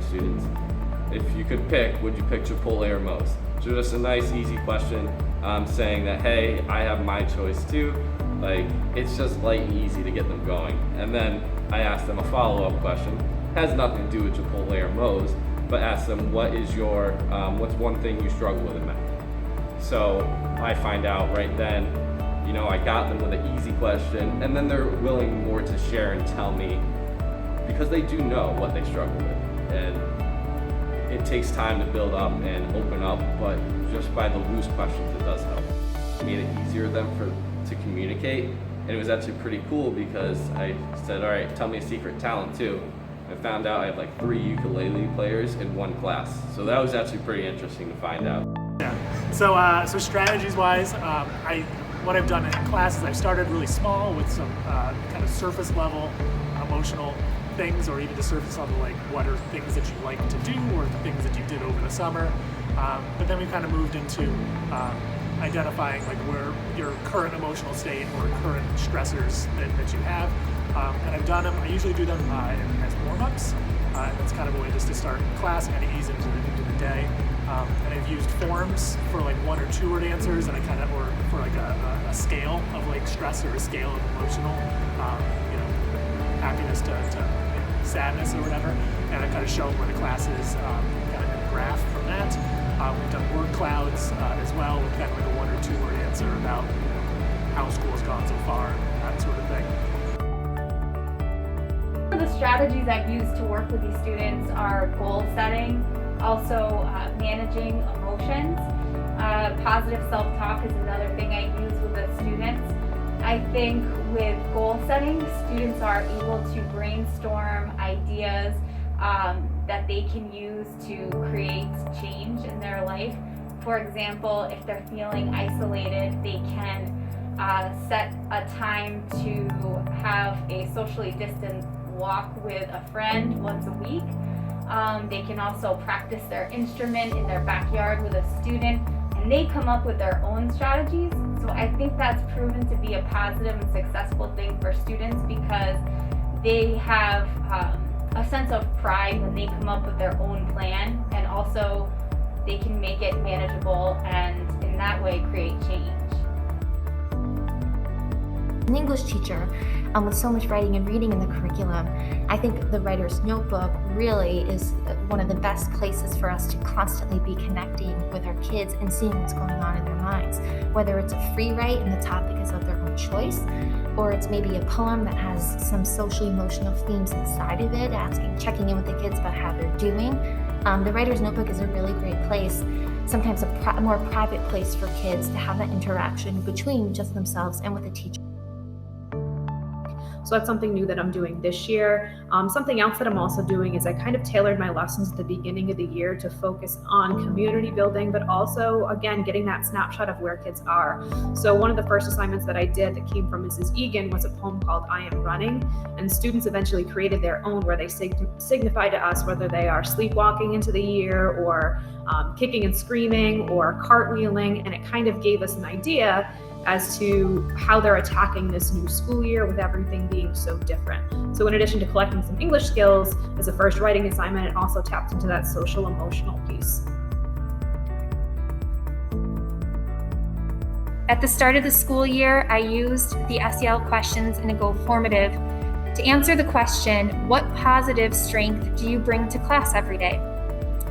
students, if you could pick, would you pick Chipotle or Moe's? So just a nice, easy question saying that, hey, I have my choice too. Like, it's just light and easy to get them going. And then I asked them a follow-up question. Has nothing to do with Chipotle or Moe's, but ask them, what's one thing you struggle with in math? So I find out right then, I got them with an easy question, and then they're willing more to share and tell me because they do know what they struggle with. And it takes time to build up and open up, but just by the loose questions, it does help. It made it easier to communicate, and it was actually pretty cool because I said, all right, tell me a secret talent too. I found out I have like 3 ukulele players in one class, so that was actually pretty interesting to find out. Yeah. So strategies wise, what I've done in class is I've started really small with some kind of surface level emotional things, or even the surface level, like what are things that you like to do or the things that you did over the summer. But then we kind of moved into identifying like where your current emotional state or current stressors that you have. And I've done them, I usually do them as warm-ups. And that's kind of a way just to start class and kind of ease into the day. And I've used forms for like 1 or 2 word answers, and or for like a scale of like stress or a scale of emotional, happiness to sadness or whatever. And I kind of show them where the class is, kind of in a graph from that. We've done word clouds as well, with kind of like a 1 or 2 word answer about how school's gone so far, that sort of thing. The strategies I've used to work with these students are goal setting, also managing emotions. Positive self-talk is another thing I use with the students. I think with goal setting, students are able to brainstorm ideas that they can use to create change in their life. For example, if they're feeling isolated, they can set a time to have a socially distanced walk with a friend once a week. They can also practice their instrument in their backyard with a student, and they come up with their own strategies. So I think that's proven to be a positive and successful thing for students because they have a sense of pride when they come up with their own plan, and also they can make it manageable and in that way create change. An English teacher with so much writing and reading in the curriculum, I think the writer's notebook really is one of the best places for us to constantly be connecting with our kids and seeing what's going on in their minds. Whether it's a free write and the topic is of their own choice, or it's maybe a poem that has some social emotional themes inside of it, checking in with the kids about how they're doing. The writer's notebook is a really great place, sometimes a more private place for kids to have that interaction between just themselves and with a teacher. So that's something new that I'm doing this year. Something else that I'm also doing is I kind of tailored my lessons at the beginning of the year to focus on community building, but also, again, getting that snapshot of where kids are. So one of the first assignments that I did that came from Mrs. Egan was a poem called I Am Running, and students eventually created their own where they signify to us whether they are sleepwalking into the year or kicking and screaming or cartwheeling, and it kind of gave us an idea as to how they're attacking this new school year with everything being so different. So in addition to collecting some English skills as a first writing assignment, it also tapped into that social emotional piece. At the start of the school year, I used the SEL questions in a Go Formative to answer the question, what positive strength do you bring to class every day?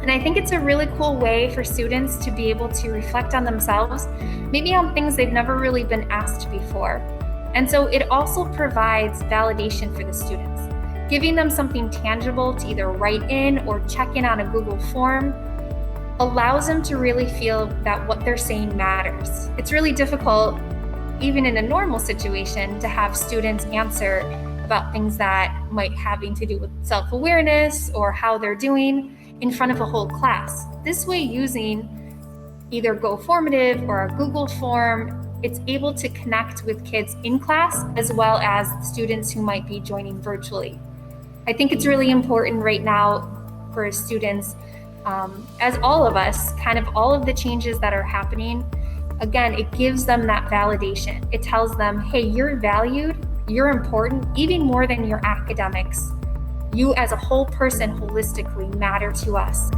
And I think it's a really cool way for students to be able to reflect on themselves, maybe on things they've never really been asked before. And so it also provides validation for the students, giving them something tangible to either write in or check in on a Google form allows them to really feel that what they're saying matters. It's really difficult, even in a normal situation, to have students answer about things that might having to do with self-awareness or how they're doing in front of a whole class. This way, using either Go Formative or a Google form, it's able to connect with kids in class as well as students who might be joining virtually. I think it's really important right now for students, as all of us, kind of all of the changes that are happening, again, it gives them that validation. It tells them, hey, you're valued, you're important, even more than your academics. You as a whole person holistically matter to us.